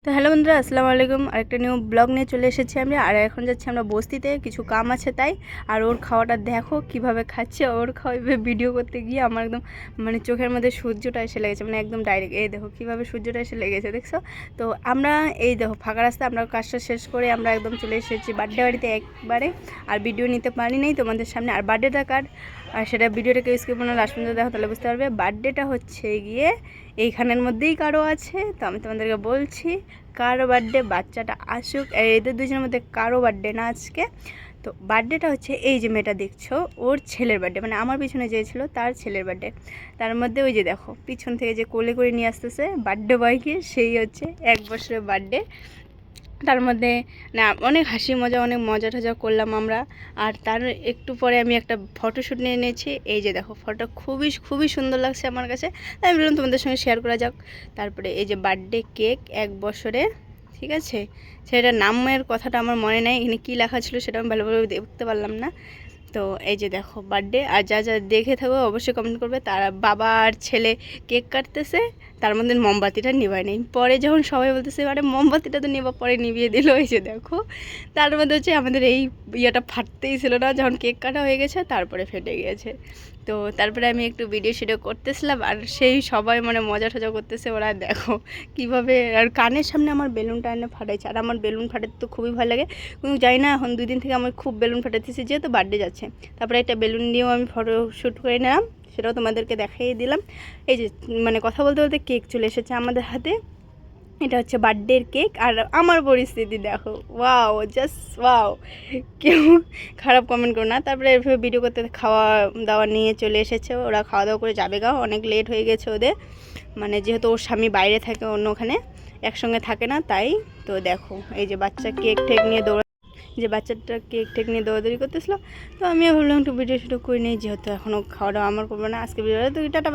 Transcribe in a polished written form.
তো হ্যালো বন্ধুরা, আসসালামু আলাইকুম। আরেকটা নিউ ব্লগ নিয়ে চলে এসেছি আমি। আর এখন যাচ্ছি আমরা বস্তিতে, কিছু কাম আছে তাই। আর ওর খাওয়াটা দেখো কিভাবে খাচ্ছে। ওর খাওয়াবে ভিডিও করতে গিয়ে আমার একদম মানে চোখের মধ্যে সূর্যটা এসে লেগেছে, মানে একদম ডাইরেক্ট। এই দেখো কিভাবে সূর্যটা এসে লেগেছে, দেখছো? তো আমরা এই দেখো ফাঁকা রাস্তা, আমরা কাজটা শেষ করে আমরা একদম চলে এসেছি বার্থডে বাড়িতে একবারে। আর ভিডিও নিতে পারি নাই তোমাদের সামনে। আর বার্থডেটা কার, আর সেটা ভিডিওটাকে স্কিপ করলে লাস্ট পর্যন্ত দেখো, তাহলে বুঝতে পারবে। বার্থডেটা হচ্ছে গিয়ে এইখানের মধ্যেই কারো আছে, তো আমি তোমাদেরকে বলছি কারো বার্থডে। বাচ্চাটা আসুক, এদের দুজনের মধ্যে কারো বার্থডে না আজকে। তো বার্থডেটা হচ্ছে এই যে মেয়েটা দেখছো, ওর ছেলের বার্থডে, মানে আমার পিছনে যে ছিল তার ছেলের বার্থডে। তার মধ্যে ওই যে দেখো পিছন থেকে যে কোলে করে নিয়ে আসতেছে বার্থডে বয়কে, সেই হচ্ছে 1 বছরের বার্থডে। তার মধ্যে না অনেক হাসি মজা, অনেক মজা টজা করলাম আমরা। আর তার একটু পরে আমি একটা ফটোশ্যুট নিয়ে নিয়েছি। এই যে দেখো ফটো খুবই খুবই সুন্দর লাগছে আমার কাছে, তাই আমি বললাম তোমাদের সঙ্গে শেয়ার করা যাক। তারপরে এই যে বার্থডে কেক 1 বছরের, ঠিক আছে। সেটা নামের কথাটা আমার মনে নাই, এখানে কী লেখা ছিল সেটা আমি ভালোভাবে দেখতে পারলাম না। তো এই যে দেখো বার্থডে। আর যা যা দেখে থাকো অবশ্যই কমেন্ট করবে। তারা বাবা আর ছেলে কেক কাটতেছে, তার মধ্যে মোমবাতিটা নিভায় নেই। পরে যখন সবাই বলতেছে আরে মোমবাতিটা তো নেবা, পরে নিভিয়ে দিল। এই যে দেখো তার মধ্যে হচ্ছে আমাদের এই ইয়েটা ফাটতেই ছিল না, যখন কেক কাটা হয়ে গেছে তারপরে ফেটে গিয়েছে। তো তারপরে আমি একটু ভিডিও শিডিও করতেছিলাম, আর সেই সবাই মানে মজা টজা করতেছে ওরা, দেখো কিভাবে। আর কানের সামনে আমার বেলুনটা এনে ফাটাইছে। আর আমার বেলুন ফাটাতে তো খুবই ভালো লাগে, কিন্তু যাই না এখন 2 দিন থেকে আমি খুব বেলুন ফাটাতেছি, যেহেতু বার্থডে যাচ্ছে। তারপরে একটা বেলুন দিয়েও আমি ফটো শ্যুট করে নিলাম, সেটাও তোমাদেরকে দেখাই দিলাম। এই যে মানে কথা বলতে বলতে কেক চলে এসেছে আমাদের হাতে। এটা হচ্ছে বার্থডের কেক। আর আমার পরিস্থিতি দেখো, ওয়াও, জাস্ট ওয়াও। কেউ খারাপ কমেন্ট করো না। তারপরে এভাবে ভিডিও করতে খাওয়া দাওয়া নিয়ে চলে এসেছে ওরা, খাওয়া দাওয়া করে যাবে গা, অনেক লেট হয়ে গেছে ওদের। মানে যেহেতু ওর স্বামী বাইরে থাকে, অন্য ওখানে একসঙ্গে থাকে না, তাই। তো দেখো এই যে বাচ্চা কেক ঠেক নিয়ে যে বাচ্চাটা কেক টেক নিয়ে দৌড়াদৌড়ি করতেছিল। তো আমিও ভাবলাম একটু ভিডিও শুট করে নিই, যেহেতু এখনও খাওয়া দাওয়া আমার করবো না আজকে ভিডিওটা। তো টাটা।